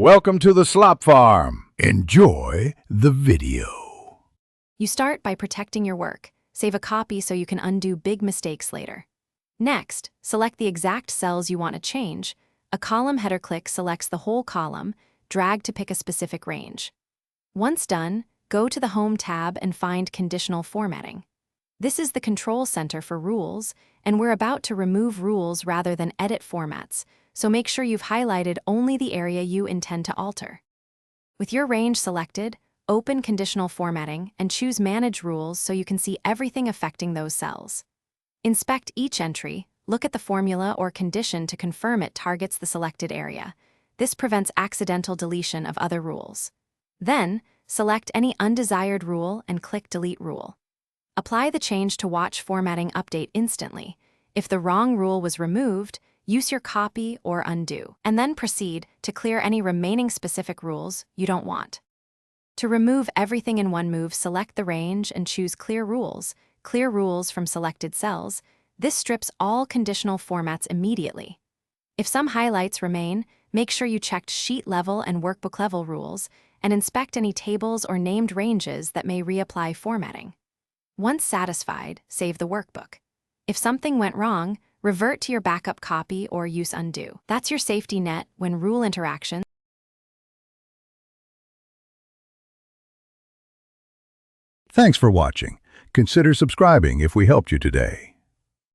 Welcome to the Slop Farm. Enjoy the video. You start by protecting your work. Save a copy so you can undo big mistakes later. Next, select the exact cells you want to change. A column header click selects the whole column. Drag to pick a specific range. Once done, go to the Home tab and find Conditional Formatting. This is the control center for rules, and we're about to remove rules rather than edit formats, so make sure you've highlighted only the area you intend to alter. With your range selected, open Conditional Formatting and choose Manage Rules so you can see everything affecting those cells. Inspect each entry, look at the formula or condition to confirm it targets the selected area. This prevents accidental deletion of other rules. Then, select any undesired rule and click Delete Rule. Apply the change to watch formatting update instantly. If the wrong rule was removed, use your copy or undo, and then proceed to clear any remaining specific rules you don't want. To remove everything in one move, select the range and choose Clear Rules. Clear rules from selected cells. This strips all conditional formats immediately. If some highlights remain, make sure you checked sheet level and workbook level rules, and inspect any tables or named ranges that may reapply formatting. Once satisfied, save the workbook. If something went wrong, revert to your backup copy or use undo. That's your safety net when rule interactions. Thanks for watching. Consider subscribing if we helped you today.